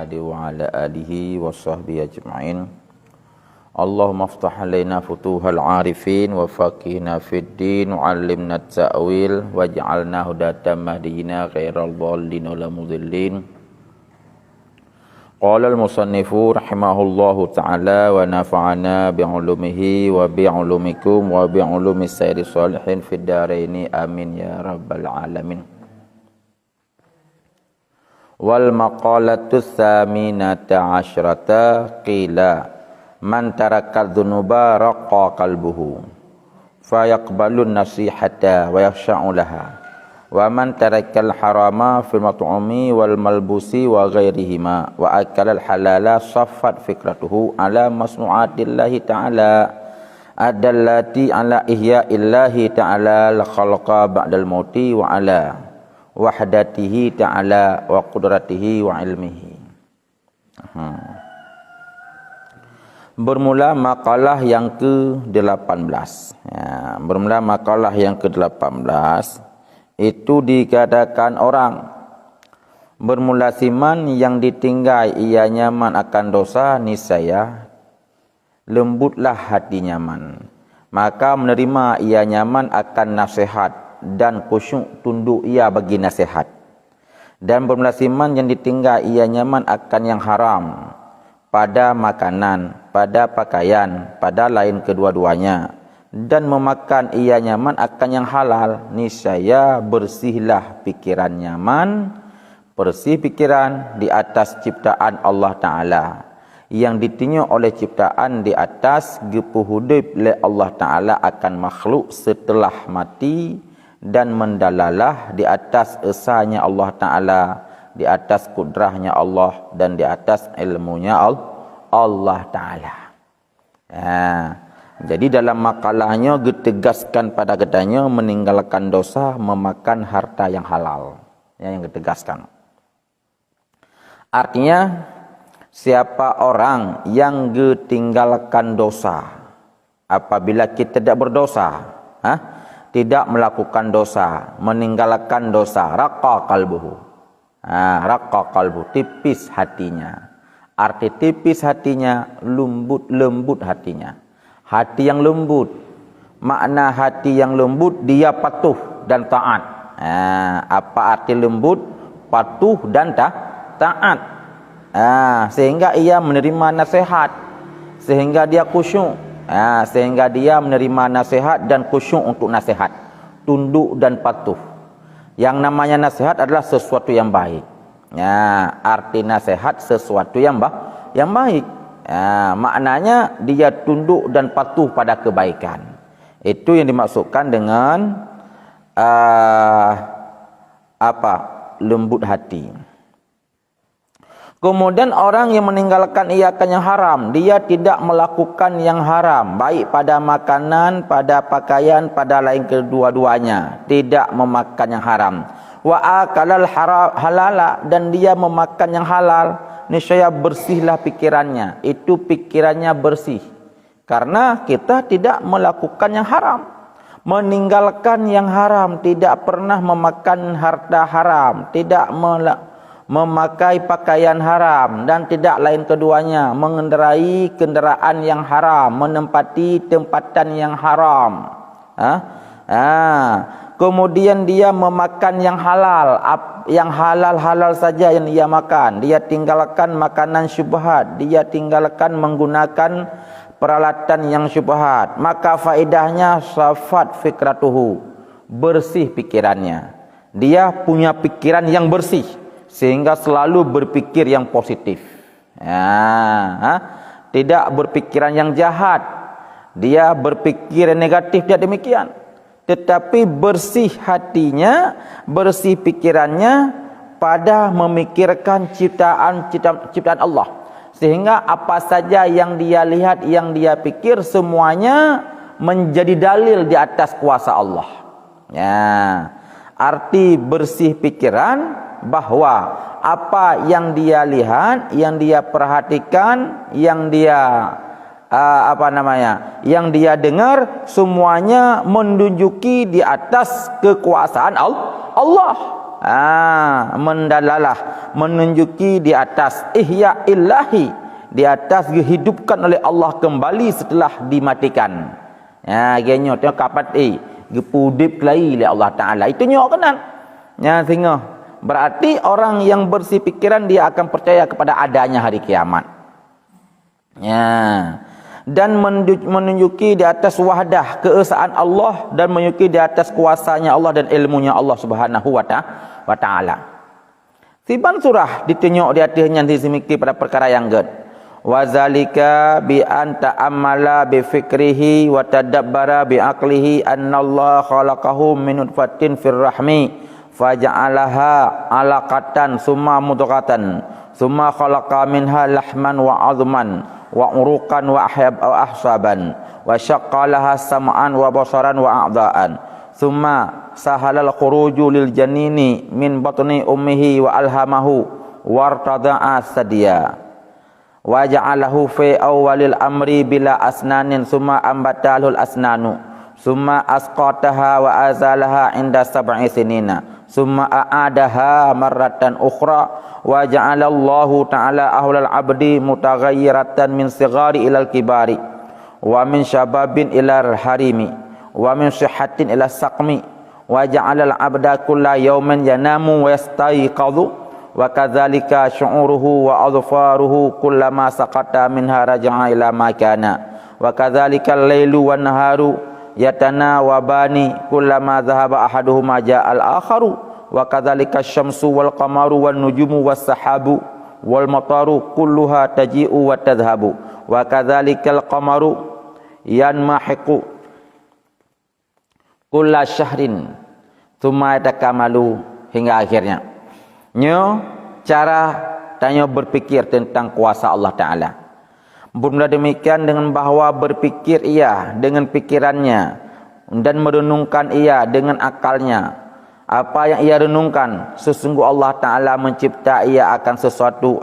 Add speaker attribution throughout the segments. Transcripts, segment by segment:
Speaker 1: Muhammad wa ala alihi wa sahbihi ajma'in. Allahumma aftah alaina futuhal arifin wa faqihna fid din wa 'allimna at-ta'wil waj'alna hudatan mahdiyina ghairal dhallin wal mudhillin. Qala al-musannifu rahimahullahu ta'ala wa nafa'ana bi'ulumihi wa bi'ulumikum wa bi'ulumis sayyidi salihin fid dharaini amin ya rabbal alamin. Wal maqalatu tsaminata asyrata qila man taraka dzunuba raqqa qalbuhu fayaqbalun nasihata wa yakhsha'u laha wa man tarakal harama fil mat'umi wal malbusi wa ghairihima wa akalal halala saffat fikratuhu ala masnu'atillahi ta'ala adallati ala ihya'illahi ta'ala al khalqa ba'dal mauti wa ala wahdatihi ta'ala wa qudratihi wa ilmihi. Bermula makalah yang ke-18. Bermula makalah yang ke-18 itu dikatakan orang bermula siman yang ditinggal ia nyaman akan dosa niscaya lembutlah hati nyaman, maka menerima ia nyaman akan nasihat dan khusyuk tunduk ia bagi nasihat. Dan bermula siman yang ditinggal ia nyaman akan yang haram pada makanan, pada pakaian, pada lain kedua-duanya, dan memakan ia nyaman akan yang halal, niscaya bersihlah pikiran nyaman, bersih pikiran di atas ciptaan Allah Ta'ala, yang ditinjau oleh ciptaan di atas gepuh hidup oleh Allah Ta'ala akan makhluk setelah mati, dan mendalalah di atas esanya Allah Ta'ala, di atas kudrahnya Allah, dan di atas ilmunya Allah Ta'ala. Jadi dalam makalahnya ditegaskan pada katanya meninggalkan dosa, memakan harta yang halal. Yang ditegaskan. Artinya siapa orang yang ditinggalkan dosa apabila kita tidak berdosa, tidak melakukan dosa, meninggalkan dosa, raqqa qalbuhu. Raqqa qalbu, tipis hatinya. Arti tipis hatinya, lembut hatinya. Hati yang lembut. Makna hati yang lembut, dia patuh dan taat. Apa arti lembut? Patuh dan taat. Sehingga ia menerima nasihat, sehingga dia khusyuk. Sehingga dia menerima nasihat dan khusyuk untuk nasihat, tunduk dan patuh. Yang namanya nasihat adalah sesuatu yang baik. Arti nasihat sesuatu yang baik. Maknanya dia tunduk dan patuh pada kebaikan. Itu yang dimaksudkan dengan lembut hati. Kemudian orang yang meninggalkan ia akan yang haram, dia tidak melakukan yang haram, baik pada makanan, pada pakaian, pada lain kedua-duanya, tidak memakan yang haram. Wa akalal halala, dan dia memakan yang halal, niscaya bersihlah pikirannya. Itu pikirannya bersih karena kita tidak melakukan yang haram, meninggalkan yang haram, tidak pernah memakan harta haram, tidak memakai pakaian haram, dan tidak lain keduanya mengendarai kenderaan yang haram, menempati tempatan yang haram. Kemudian dia memakan yang halal, yang halal saja yang dia makan. Dia tinggalkan makanan syubhat, dia tinggalkan menggunakan peralatan yang syubhat. Maka faedahnya safat fikratuhu, bersih pikirannya. Dia punya pikiran yang bersih, sehingga selalu berpikir yang positif. Tidak berpikiran yang jahat, dia berpikir negatif, tidak demikian. Tetapi bersih hatinya, bersih pikirannya pada memikirkan ciptaan Allah. Sehingga apa saja yang dia lihat, yang dia pikir, semuanya menjadi dalil di atas kuasa Allah. Arti bersih pikiran bahwa apa yang dia lihat, yang dia perhatikan, yang dia yang dia dengar, semuanya menunjuki di atas kekuasaan Allah. mendalalah, menunjuki di atas ihya ilahi, di atas dihidupkan oleh Allah kembali setelah dimatikan. Genyo tengok kapat gepudip lagi oleh Allah Taala. Itu nyok kanan. Sehingga berarti orang yang bersih pikiran dia akan percaya kepada adanya hari kiamat. Dan menunjuki di atas wahdah keesaan Allah, dan menunjuki di atas kuasanya Allah dan ilmunya Allah Subhanahu wa taala. Siban surah ditunjuk di atasnya disemiki pada perkara yang ged. Wa zalika bi an ta'ammala bi fikrihi wa tadabbara bi aqlihi annallaha khalaqahu min nutfatin fir rahmi faja'alaha 'alaqatan summa mudghatan summa khalaqa minha lahman wa 'azman wa uruqan wa ahsaban wa syaqqalaha sam'an wa basaran wa a'dha'an thumma sahalal khuruju lil janini min batni ummihi wa alhamahu wartada'a sadiya wa ja'alahu fi awwalil amri bila asnanin thumma ambatalul asnanu thumma asqataha wa azalaha inda sab'i sinina thumma a'adaha marratan ukhra wa ja'alallahu ta'ala ahlal abdi mutaghayyiratan min sighari ilal kibari wa min syababin ilal harimi wa min sihhatin ila saqmi wa ja'alal abda kulla yawmin yanamu wa yastayqadhu wa kadzalika syu'uruhu wa adfaruhu kullama saqata minha raja'a ila ma kana wa kadzalika al-lailu wan naharu yatanawabani kullama dhahaba ahaduhuma ja'al akharu wa kadzalika asy-syamsu wal qamaru wan nujumu was sahabu wal mataru kulluha taji'u wa tadhhabu wa kadzalikal qamaru yanmahiqu kulla syahrin tsumma yatakamalu, hingga akhirnya. Cara tanya berpikir tentang kuasa Allah Taala. Bermula demikian dengan bahawa berpikir ia dengan pikirannya dan merenungkan ia dengan akalnya. Apa yang ia renungkan, sesungguh Allah Ta'ala mencipta ia akan sesuatu,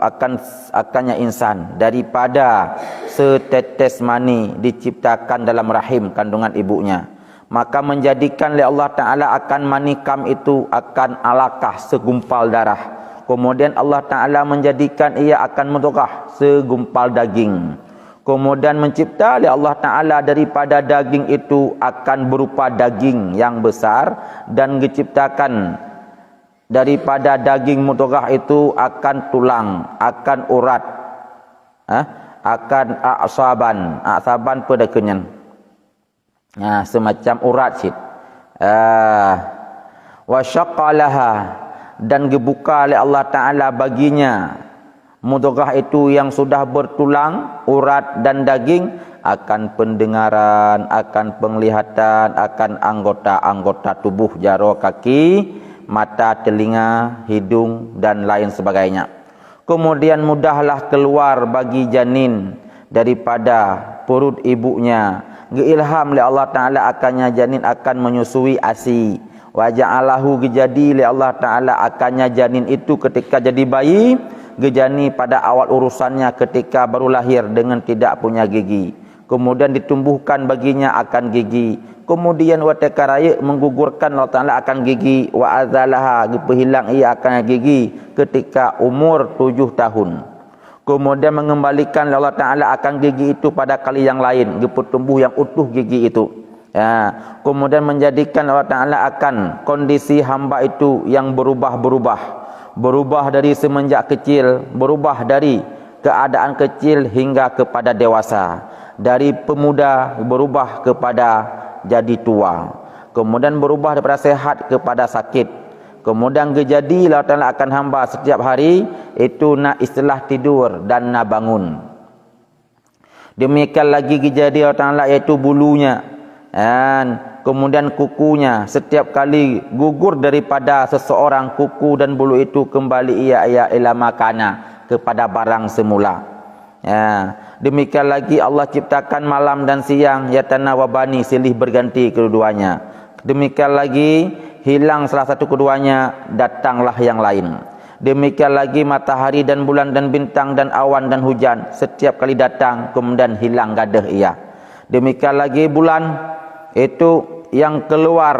Speaker 1: akannya insan daripada setetes mani diciptakan dalam rahim kandungan ibunya. Maka menjadikan oleh Allah Ta'ala akan manikam itu akan alakah segumpal darah. Kemudian Allah Ta'ala menjadikan ia akan mudghah segumpal daging. Kemudian mencipta oleh Allah Ta'ala daripada daging itu akan berupa daging yang besar, dan diciptakan daripada daging mudghah itu akan tulang, akan urat, akan aksaban pada kenyan. Semacam urat sit. Wa syaqqalaha, dan dibuka oleh Allah Ta'ala baginya mudghah itu yang sudah bertulang, urat dan daging, akan pendengaran, akan penglihatan, akan anggota-anggota tubuh, jari, kaki, mata, telinga, hidung dan lain sebagainya. Kemudian mudahlah keluar bagi janin daripada perut ibunya. Geilham oleh Allah Ta'ala akannya janin akan menyusui ASI. Wa ja'alahu gejadi oleh Allah Ta'ala akannya janin itu ketika jadi bayi, gejani pada awal urusannya ketika baru lahir dengan tidak punya gigi. Kemudian ditumbuhkan baginya akan gigi. Kemudian watakaraya menggugurkan Allah Ta'ala akan gigi. Wa azalaha hilang ia akan gigi ketika umur 7 tahun. Kemudian mengembalikan Allah Ta'ala akan gigi itu pada kali yang lain, tumbuh yang utuh gigi itu. Kemudian menjadikan Allah Ta'ala akan kondisi hamba itu yang berubah dari semenjak kecil, berubah dari keadaan kecil hingga kepada dewasa, dari pemuda berubah kepada jadi tua, kemudian berubah daripada sehat kepada sakit. Kemudian gejadi Allah Ta'ala akan hamba setiap hari itu nak istilah tidur dan nak bangun. Demikian lagi gejadi Allah Ta'ala iaitu bulunya, dan kemudian kukunya. Setiap kali gugur daripada seseorang, kuku dan bulu itu kembali ia ila makana, kepada barang semula. Demikian lagi Allah ciptakan malam dan siang, yatanawabani, silih berganti keduanya. Demikian lagi hilang salah satu keduanya, datanglah yang lain. Demikian lagi matahari dan bulan dan bintang dan awan dan hujan, setiap kali datang kemudian hilang gadah ia. Demikian lagi bulan itu yang keluar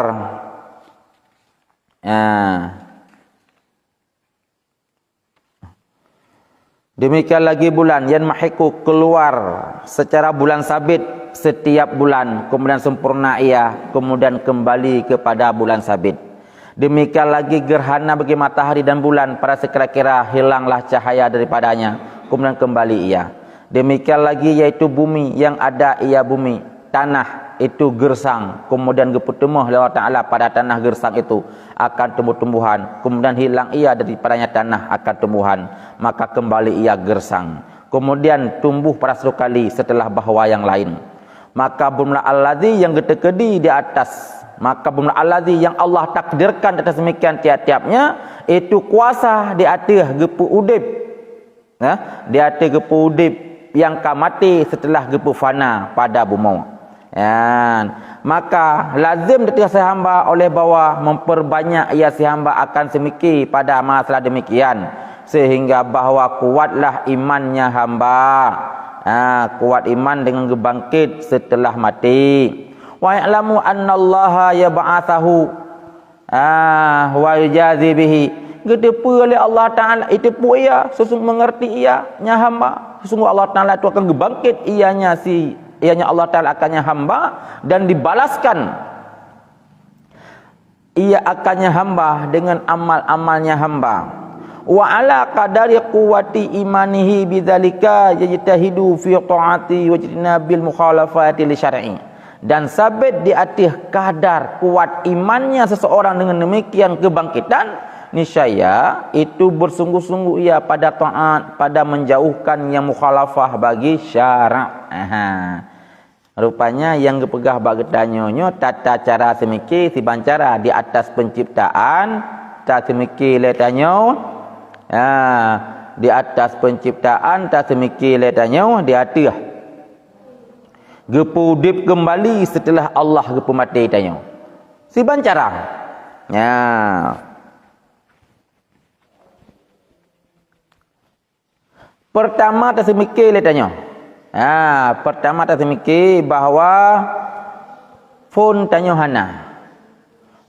Speaker 1: Demikian lagi bulan yang mahiku keluar secara bulan sabit setiap bulan, kemudian sempurna ia, kemudian kembali kepada bulan sabit. Demikian lagi gerhana bagi matahari dan bulan, pada sekira-kira hilanglah cahaya daripadanya, kemudian kembali ia. Demikian lagi yaitu bumi, yang ada ia bumi, tanah itu gersang, kemudian gepetemuh oleh Allah Ta'ala pada tanah gersang itu akan tumbuh-tumbuhan, kemudian hilang ia daripadanya tanah akan tumbuhan, maka kembali ia gersang, kemudian tumbuh pada satu kali setelah bahwa yang lain. Maka bumla alladhi yang getekedi di atas, maka bumla alladhi yang Allah takdirkan atas demikian tiap-tiapnya, itu kuasa di atas gepu udip, di atas gepu udip yang akan mati setelah gepu fana pada bumi. Maka lazim ketika si hamba oleh bawah memperbanyak ia si hamba akan semiki pada masalah demikian, sehingga bahawa kuatlah imannya hamba, kuat iman dengan gebangkit setelah mati. Wa ya'lamu annallaha yab'atsahu wa yujazi bihi, gedepa oleh Allah Ta'ala itu pun ia sesungguh mengerti ia nya hamba, sesungguh Allah Ta'ala itu akan gebangkit ianya ianya Allah Ta'ala akannya hamba dan dibalaskan ia akannya hamba dengan amal-amalnya hamba. Wa ala qadari quwwati imanihi bidzalika yajtahidu fi ta'ati wa jitnabil mukhalafati li syar'i, dan sabit di atas kadar kuat imannya seseorang dengan demikian kebangkitan, niscaya itu bersungguh-sungguh ia pada taat, pada menjauhkan yang mukhalafah bagi syarak. Rupanya yang kepegah bagi tanyonyo tata cara semiki si bancara di atas penciptaan, tak semiki le tanyo, di atas penciptaan tak semiki le tanyo di atas gepu dip kembali setelah Allah gepu mati tanyo. Si bancara. Pertama tak semiki le tanyo. Pertama tak semiki bahawa phone tanyo hana.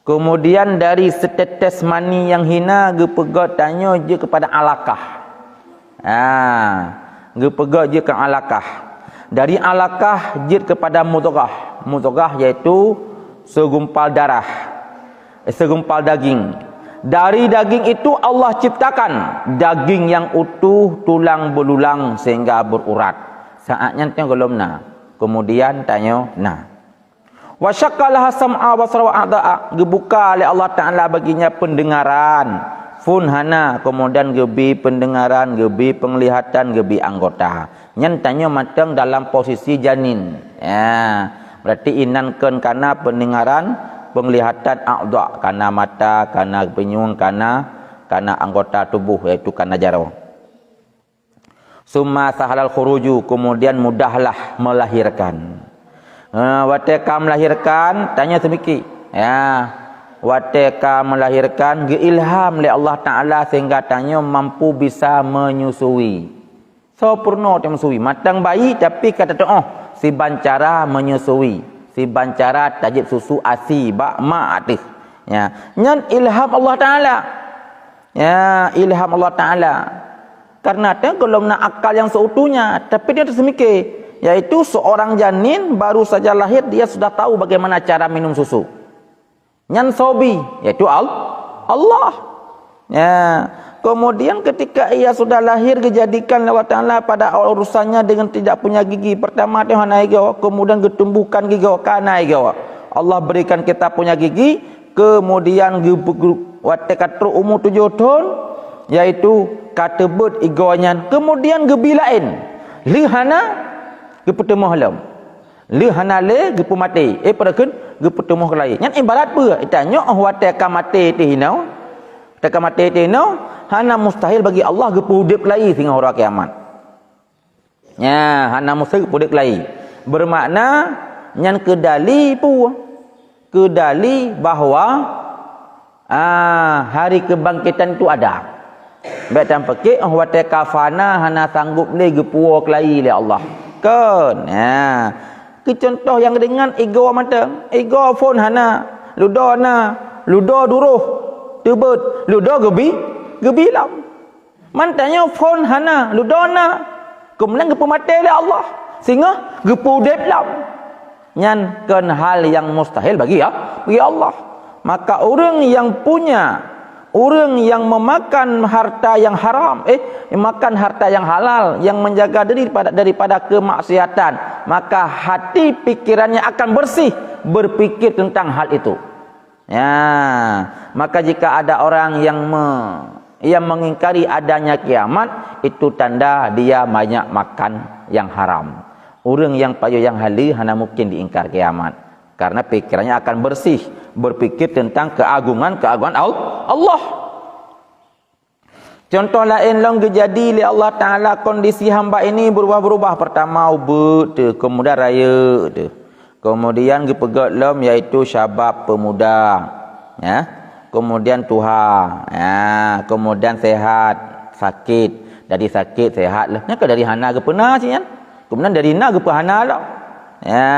Speaker 1: Kemudian dari setetes mani yang hina gepegot tanyo je kepada alakah. Gepegot je ke alakah. Dari alakah je kepada mudghah. Mudghah iaitu segumpal darah, segumpal daging. Dari daging itu Allah ciptakan daging yang utuh, tulang belulang sehingga berurat. Saatnya tengok belum kemudian tanya wa syaqqalaha sam'a basara wa a'da'a, gebuka oleh Allah Ta'ala baginya pendengaran fun hana, kemudian gebi pendengaran, gebi penglihatan, gebi anggota. Nyen tanya matang dalam posisi janin. Berarti inankan kana pendengaran, penglihatan, a'da' kana mata, kana penyung, kana anggota tubuh iaitu kana jaro. Summa sahalal khuruju, kemudian mudahlah melahirkan. Wateka melahirkan, tanya semiki. Wateka melahirkan, geilham oleh Allah Ta'ala sehingga tanya mampu bisa menyusui. Sempurna dia menyusui. Matang bayi tapi kata doa si bancara menyusui. Si bancara tajib susu asi bak ma atis. Nyan ilham Allah Ta'ala. Ilham Allah Ta'ala. Karena dia kalau nak akal yang seutuhnya, tapi dia tersemikir, yaitu seorang janin baru saja lahir dia sudah tahu bagaimana cara minum susu. Nyan sobi, yaitu Allah. Kemudian ketika ia sudah lahir dijadikan Allah Ta'ala pada urusannya dengan tidak punya gigi. Pertama dia hanai gawa, kemudian ditumbuhkan gigi kanai gawa. Allah berikan kita punya gigi, kemudian watekatru umur 7 tahun, yaitu kata bet igonya, kemudian gebilain lihana gepetemuh halam, lihana le gepu mati perakan gepetemuh lain. Yang ibarat apa itanya wateka mati tinau, wateka mati tinau hana mustahil bagi Allah gepu hidup lain sehingga hari kiamat. Hana mustahil gepu hidup lain, bermakna yang kedali bahawa hari kebangkitan itu ada. Baik tanpa ke wateka fana hana sanggup le gepuak lai le Allah. Kan. Ke contoh yang dengan ego mata. Ego phone hana, ludo duruh, tebet, ludo gebi lam. Mantanya phone hana ludona. Kemudian gepu mati oleh Allah. Sehingga gepu udip lam. Nyan kan hal yang mustahil bagi Allah. Maka orang yang punya, orang yang memakan harta yang haram, makan harta yang halal, yang menjaga diri daripada kemaksiatan, maka hati pikirannya akan bersih berpikir tentang hal itu. Ya, maka jika ada orang yang mengingkari adanya kiamat, itu tanda dia banyak makan yang haram. Orang yang payu yang halal hanya mungkin diingkar kiamat, karena pikirannya akan bersih berpikir tentang keagungan Allah. Contoh lain long jadi oleh Allah Taala kondisi hamba ini berubah-berubah. Pertama ubud, kemudian raya, kemudian gepegat lom iaitu syabab pemuda, ya. Kemudian tuha, ya. Kemudian sehat, sakit, dari sakit sehat lah. Nya ke dari hana ke pernah sih kan? Kemudian dari na ke hana lah. Ya.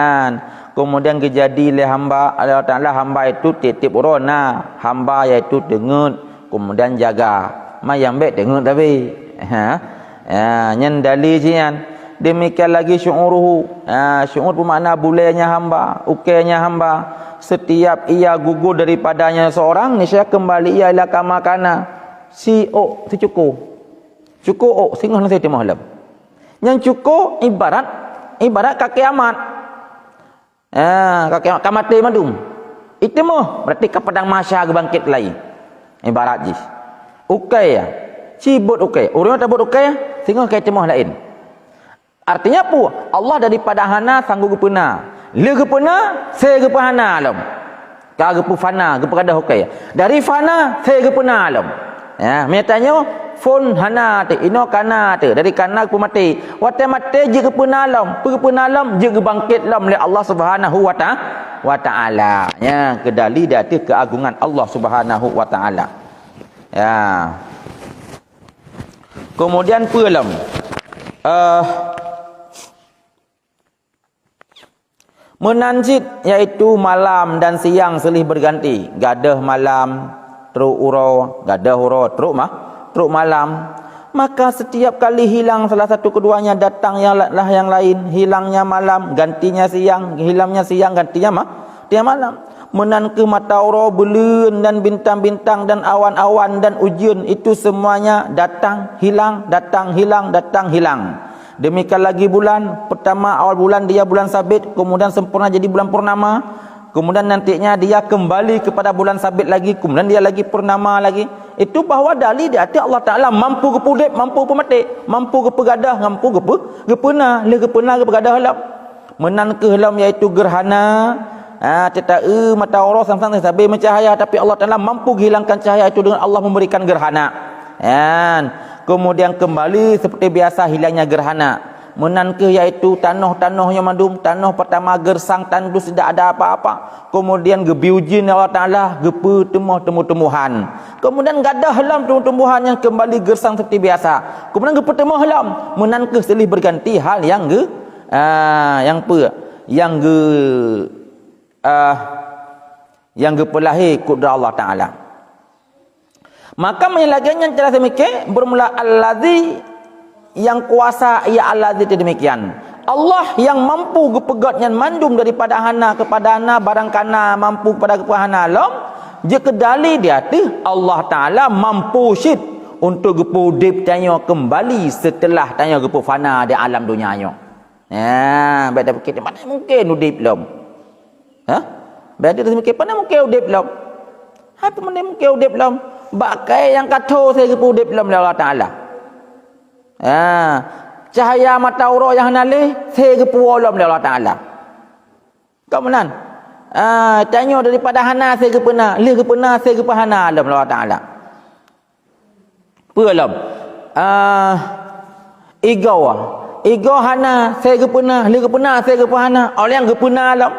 Speaker 1: Kemudian kejadi oleh hamba Allah Taala, hamba itu titip urona, hamba iaitu dengut, kemudian jaga. Mayang baik dengut tapi. Ya, nyen dalil jian. Demikian lagi syu'uruhu. Syu'ur bermakna bulainya hamba, ukainya hamba. Setiap ia gugur daripadanya seorang, niscaya kembali ia ila kamakana. Si cukup. Cukup singgah nasi di malam. Yang cukup ibarat kaki amat. Kaki mati madum. Itu mah berarti ke padang mahsyar bangkit lagi. Ibarat jis. Ukai ya. Cibut ukai. Orang tak buat ukai sehingga kai temah lain. Artinya apa? Allah daripada hana sanggup gepena. Le gepena, saya gepana alam. Ka gepu fana, gepu kada ukai. Dari fana, saya gepena alam. Ya, menyatanya phone hana te ino kana te dari kana ku mati wate mati je ke penalam je ke bangkit lam oleh Allah Subhanahu wa taala ya kedali dati keagungan Allah Subhanahu wa taala ya. Kemudian pelam menanjit iaitu malam dan siang silih berganti, gadah malam teruk uro, gadah uro teruk malam. Maka setiap kali hilang salah satu keduanya, datang yang lain. Hilangnya malam, gantinya siang. Hilangnya siang, gantinya malam. Menan ke mata uro, belun dan bintang-bintang dan awan-awan dan ujun, itu semuanya datang, hilang, datang, hilang, datang, hilang. Demikian lagi bulan. Pertama awal bulan dia bulan sabit, kemudian sempurna jadi bulan purnama. Kemudian nantinya dia kembali kepada bulan sabit lagi, kemudian dia lagi purnama lagi. Itu bahawa dalil di hati Allah Taala mampu ke pudip, mampu ke mati, mampu ke pegadah, mampu ke gepena, le gepena ke pegadah halam. Menan ke halam iaitu gerhana. Mata orang sang-sang sabi mencahaya, tapi Allah Taala mampu hilangkan cahaya itu dengan Allah memberikan gerhana. Kemudian kembali seperti biasa hilangnya gerhana. Menan ke iaitu tanah-tanahnya madum, tanah pertama gersang tandus tidak ada apa-apa. Kemudian gebiujin Allah Taala gepe tumbuh-tumbuhan. Kemudian gadah halam tumbuh-tumbuhan yang kembali gersang seperti biasa. Kemudian gepe tumbuh halam, menan ke silih berganti hal yang pelahir kudrat Allah Taala. Maka menyelaganya cara semikir bermula allazi yang kuasa ia allazi demikian. Allah yang mampu gepegat yang mandum daripada hana kepada hana, barang kana mampu kepada hana alam. Jika dali dia tu Allah Taala mampu syid untuk gepu dip tanya kembali setelah tanya gepu fana di alam dunianya. Baik dah fikir mana mungkin udip lom. Baik dah fikir mana mungkin udip lom. Apa mana mungkin udip lom? Bakai yang kata saya gepu udip lom Allah Taala. Cahaya mata ura yang nalih saya gepu alam Allah Taala. Kemudian tanya daripada hana saya gepena, lih gepena saya gepana alam Allah Taala. Pelam Igo hana saya gepena, lih gepena saya gepana, oleh yang gepena alam.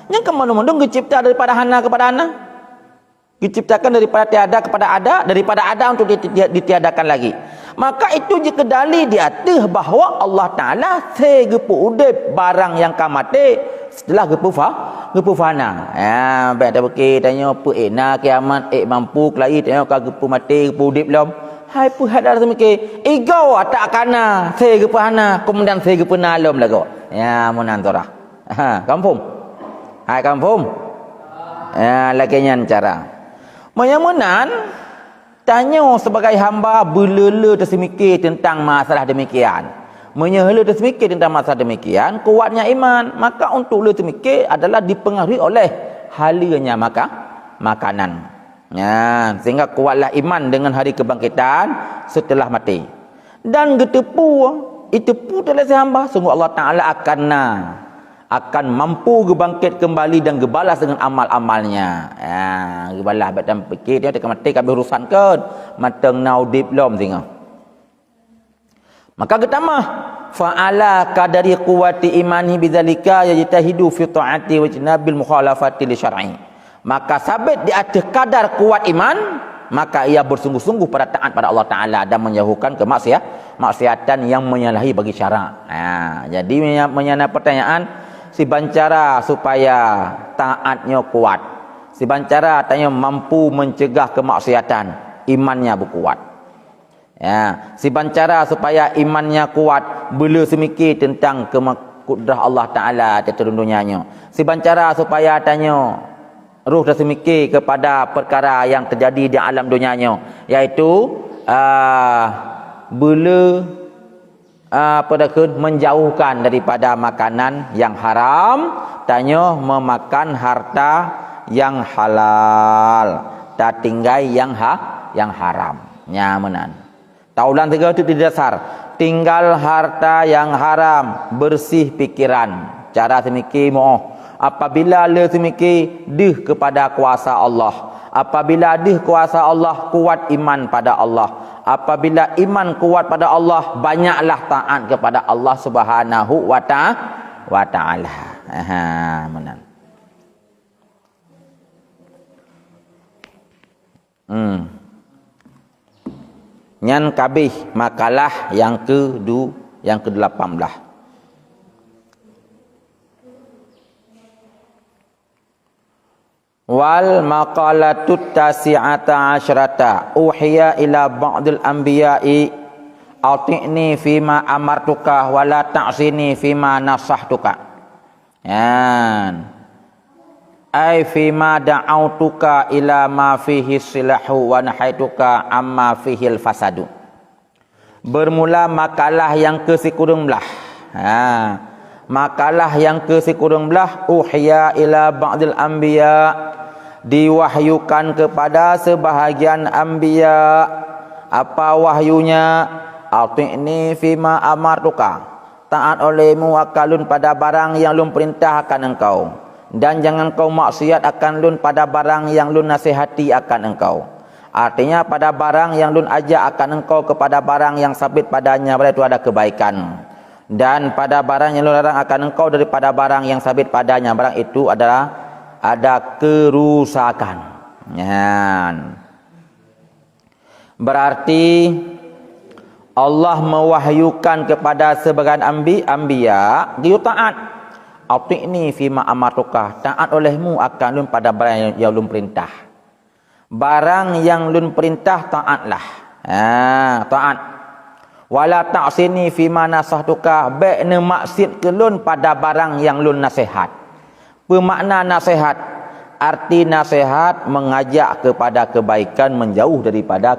Speaker 1: Yang ke mana-mana dicipta daripada hana kepada hana. Diciptakan daripada tiada kepada ada, daripada ada untuk ditiadakan lagi. Maka itu jika dalil di atas bahawa Allah Taala segepu udip barang yang kamate setelah gepu fana. Baik dah fikir tanya apa nak kiamat mampu kelai tanya ka gepu mati gepu udip lom. hai pu hadar semike igau tak kana saya ke pahana kemudian saya ke penalom lagu ya munantorah kampung hai kampung ya lagi nyan cara menyamanan tanya sebagai hamba belele tersemikir tentang masalah demikian menyehela tersemikir tentang masalah demikian kuatnya iman maka untuk le tersemikir adalah dipengaruhi oleh halanya makanan ya sehingga kuatlah iman dengan hari kebangkitan setelah mati dan ditepu oleh si hamba sungguh Allah Taala akan mampu gebangkit kembali dan gebalas dengan amal-amalnya ya gebalas badan fikir dia akan mati kabeh urusan ke mateng nau diplom singa maka ketamah fa'ala kadari quwwati imani bidzalika yajtahidu fi ta'ati wa jinabil mukhalafati li syar'i maka sabit di atas kadar kuat iman maka ia bersungguh-sungguh pada taat pada Allah Taala dan menjauhkan kemaksiatan yang menyalahi bagi syarak jadi menyana pertanyaan si bancara supaya taatnya kuat si bancara tanya mampu mencegah kemaksiatan imannya berkuat ya si bancara supaya imannya kuat bila semikir tentang kudrah Allah Taala di dunianya si bancara supaya tanya ruh dah semikir kepada perkara yang terjadi di alam dunianya iaitu bila menjauhkan daripada makanan yang haram tanya memakan harta yang halal tak tinggal yang haram nyamanan taulan tiga itu di dasar tinggal harta yang haram bersih pikiran cara semikir apabila le semikir dih kepada kuasa Allah apabila dih kuasa Allah kuat iman pada Allah apabila iman kuat pada Allah banyaklah taat kepada Allah Subhanahu wa taala menan nyan kabih makalah yang ke-18 wal maqalatut tasi'ata asyrata uhiya ila ba'dil anbiya'i ati'ni fima amartuka wala ta'sini fima nasahtuka yan ai fima da'autuka ila ma fihi silahu wa nahaituka amma fihi fasadu bermula makalah yang ke-19 makalah yang ke-19 uhiya ila ba'dil anbiya diwahyukan kepada sebahagian anbiya apa wahyunya ati'ni fima amartuka taat olehmu akalun pada barang yang lun perintahkan engkau dan jangan kau maksiat akan lun pada barang yang lun nasihati akan engkau artinya pada barang yang lun ajak akan engkau kepada barang yang sabit padanya pada itu ada kebaikan dan pada barang yang lun larang akan engkau daripada barang yang sabit padanya barang itu adalah ada kerusakan berarti Allah mewahyukan kepada sebagian anbiya dia taat ati'ni fima amartuka taat olehmu akan lun pada barang yang lun perintah barang yang lun perintah taatlah taat wala ta'sini fima nasahtuka baikna maksud ke lun pada barang yang lun nasihat bermakna nasihat arti nasihat mengajak kepada kebaikan menjauh daripada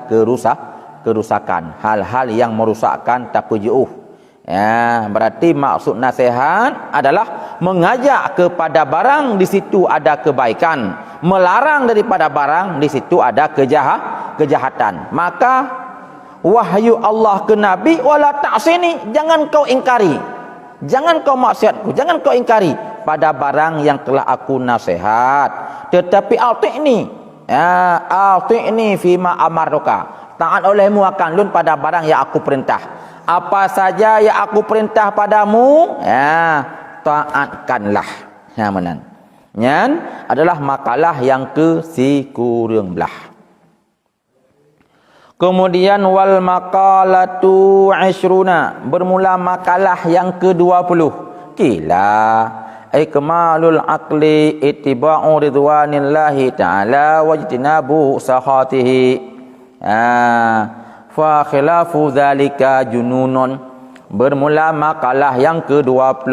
Speaker 1: kerusakan hal-hal yang merusakkan tapujuh berarti maksud nasihat adalah mengajak kepada barang di situ ada kebaikan melarang daripada barang di situ ada kejahatan maka wahyu Allah ke Nabi wala ta'sini jangan kau ingkari jangan kau maksiatku jangan kau ingkari pada barang yang telah aku nasihat tetapi ati'ni fima amartuka taat olehmu akan lun pada barang yang aku perintah apa saja yang aku perintah padamu taatkanlah menan nyan adalah makalah yang ke-19 kemudian wal maqalatu 20 bermula makalah yang ke-20 kila ikmalul aqli ittiba'u ridwanillahi ta'ala wajtinabu sakhatihi fa khilafu zalika jununun. Bermula makalah yang ke-20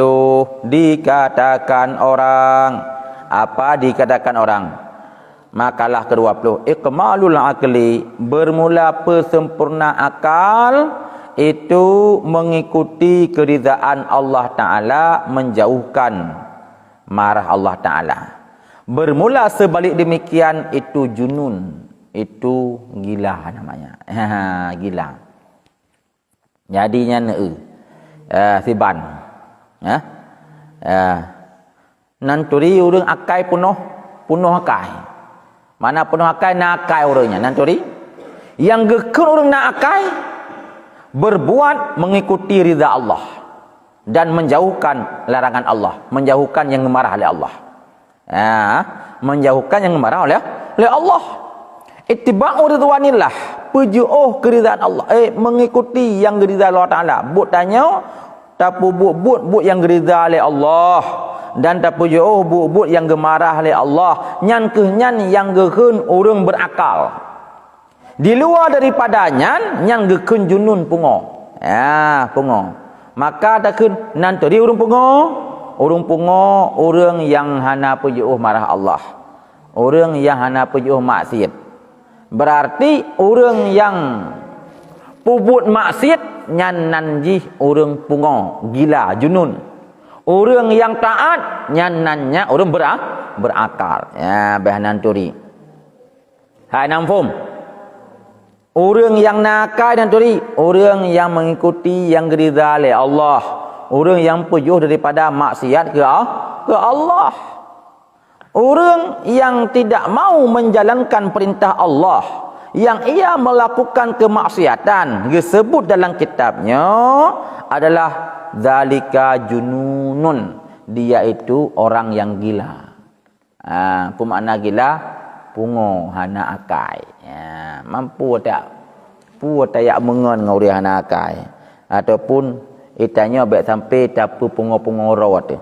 Speaker 1: dikatakan orang. Apa dikatakan orang? Makalah ke-20 ikmalul akli, bermula persempurna akal itu mengikuti keridaan Allah Ta'ala, menjauhkan marah Allah Ta'ala. Bermula sebalik demikian itu junun, itu gila namanya. Gila. Jadinya siban. Nanturi urang akai punuh akai. Mana punuh akai nak akai urangnya nanturi. Yang gekun urang nak akai berbuat mengikuti ridha Allah dan menjauhkan larangan Allah, menjauhkan yang marah oleh Allah. Menjauhkan yang marah oleh Allah. Ittiba'u ridwanillah, pujuh keridaan Allah, mengikuti yang geridha Allah Ta'ala. Buat tanya tapu buat yang geridha oleh Allah, dan tapu buat yang gemarah oleh Allah. Nyan kenyan yang gekeun urang berakal. Di luar daripadanya yang gekeun junun pungo. Pungo. Maka takun nanti urang pungo, urang yang hana pujuh marah Allah. Urang yang hana pujuh maksiat. Berarti orang yang pubut maksiat nyan nanji orang pungo, gila, junun. Orang yang taat nyan nannya orang berakal. Bahanan turi. Hai namfum. Orang yang nakal dan turi, orang yang mengikuti yang geridha oleh Allah. Orang yang pujuh daripada maksiat ke Allah. Orang yang tidak mau menjalankan perintah Allah, yang ia melakukan kemaksiatan, disebut dalam kitabnya adalah zalika jununun. Dia itu orang yang gila. Apa makna gila? Pungo, hana akai. Mampu tak? Tak yak mengon ngau dia hana akai. Ataupun itanya baik sampai tapu pungo-pungo ro tu.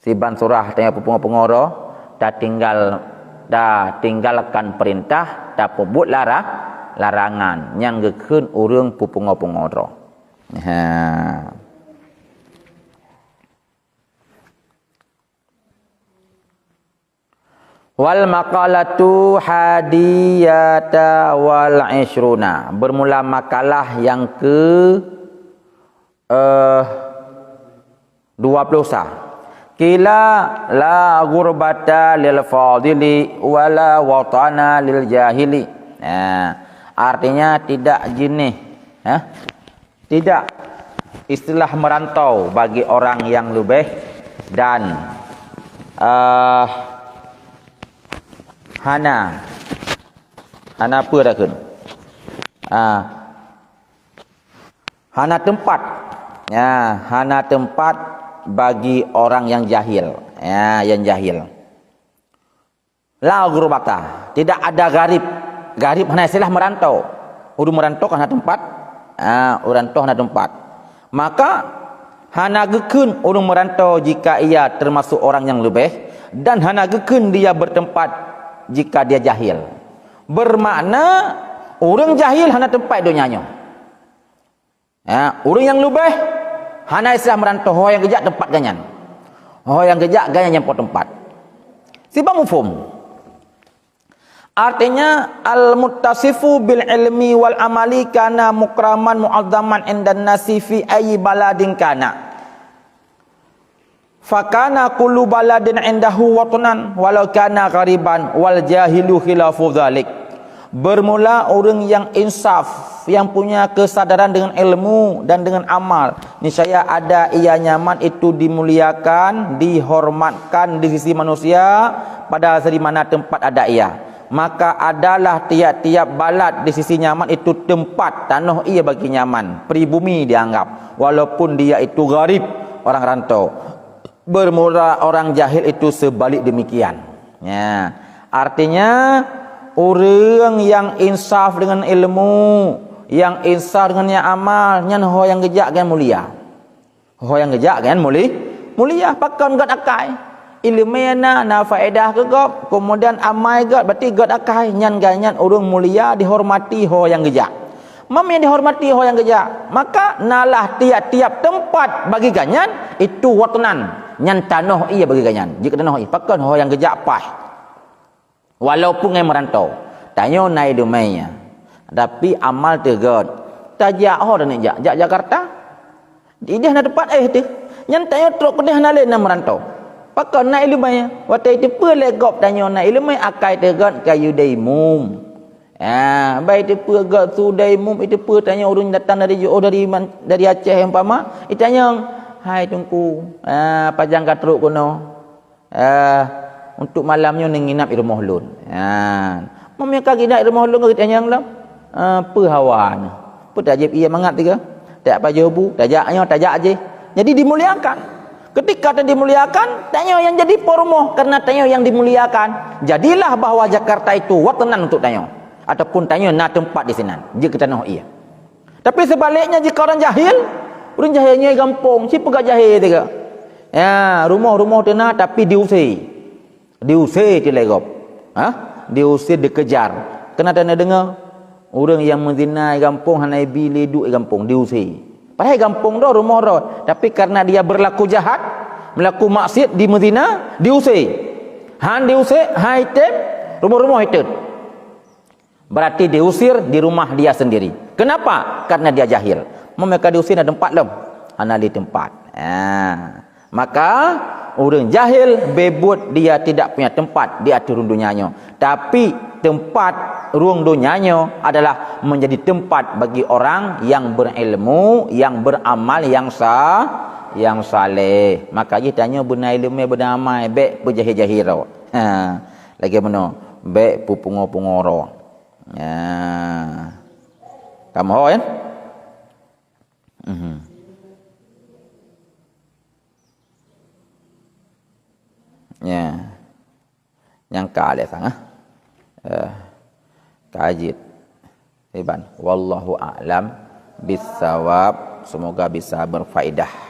Speaker 1: Siban surah tanya pungo-pungo ro. Dah tinggalkan perintah, dah buat larangan yang gekeun urang pupungo-pungoro. Wal maqalatu hadiyata wal ishruna. Bermula makalah yang ke 20. Kila la gurbata lil fadili wala watana lil jahili. Artinya tidak jenis, tidak istilah merantau bagi orang yang lebih dan hana apa dah kun? Hana tempat. Hana tempat bagi orang yang jahil, yang jahil. La gurbata, tidak ada garib. Garib hanya istilah merantau. Urang merantau hana tempat, urantau hana tempat. Maka hana gekeun urang merantau jika ia termasuk orang yang lebih, dan hana gekeun dia bertempat jika dia jahil. Bermakna urang jahil hana tempat dunianya. Urang yang lebih hana istilah merantau, ho yang gejak tempat ganyan. Ho yang gejak ganyan yang tempat. Siapa mufhum? Artinya al-muttasifu bil ilmi wal amali kana mukraman mu'azzaman indan nasi fi ayyi baladin kana. Fakana kullu baladin indahu watanan walau kana ghariban wal jahilu khilafu dzalik. Bermula orang yang insaf, yang punya kesadaran dengan ilmu dan dengan amal, niscaya ada ia nyaman itu dimuliakan, dihormatkan di sisi manusia pada di mana tempat ada ia. Maka adalah tiap-tiap balad di sisi nyaman itu tempat tanah ia bagi nyaman, pribumi dianggap, walaupun dia itu gharib, orang rantau. Bermula orang jahil itu sebalik demikian. Artinya orang yang insaf dengan ilmu, yang insaf dengan yang amal, nyan ho yang gejak kan mulia. Ho yang gejak kan mulia. Pakon god akai. Ilmu na faedah ke gop, kemudian amai god berarti god akai. Nyan ganyan orang mulia dihormati ho yang gejak. Mam yang dihormati orang yang kerja. Maka nalah tiap-tiap tempat bagi ganyan itu watanan. Nyan tanah ia bagi ganyan. Jika tanah ia pakai orang yang kerja pas. Walaupun yang merantau. Tanya naik domainya. Tapi amal tegot. Tajak orang ni jak Jakarta. Dia nak tempat tu. Nyan tanya truk kedih nak lain merantau. Pakai naik lumai. Waktu itu pun legop tanya naik lumai akai tegot kayu daimum. Baik itu pun agak su daimum itu pun tanya orang datang dari Aceh yang pama. Dia tanya, hai tungku, pajang kat truk kono. Untuk malamnya nginap di rumah ulun. Mami kaki nak di rumah ulun kita tanya lah. Apa hawan? Apa tajib ia mangat tiga? Tak apa jawabu, tajak aje. Jadi dimuliakan. Ketika dimuliakan, tanya yang jadi pormoh karena tanya yang dimuliakan. Jadilah bahwa Jakarta itu watanan untuk tanya. Ataupun tanya nak tempat di sini. Jika kita nak iya. Tapi sebaliknya jika orang jahilnya gampang. Siapa gak jahil tiga? Rumah-rumah tenang tapi diusir. Diusir di legop. Diusir, dikejar. Kena tanda dengar? Orang yang menzinai gampang, hanai bili duk gampang, diusir. Padahal gampang dah rumah dah. Tapi karena dia berlaku jahat, melaku maksiat di Medina, diusir. Diusir, item, rumah-rumah itu. Berarti diusir di rumah dia sendiri. Kenapa? Karena dia jahil. Mereka diusir ada tempat lem. Di tempat. Maka orang jahil bebut dia tidak punya tempat di atur dunianya. Tapi tempat ruang dunianya adalah menjadi tempat bagi orang yang berilmu, yang beramal, yang saleh. Maka dia tanya benar ilmu benar amal baik berjahil-jahil. Lagi mana? Baik pupungor-pungoro. Kamu kan? Yang kali sang kajit iban wallahu a'lam bisawab, semoga bisa berfaedah.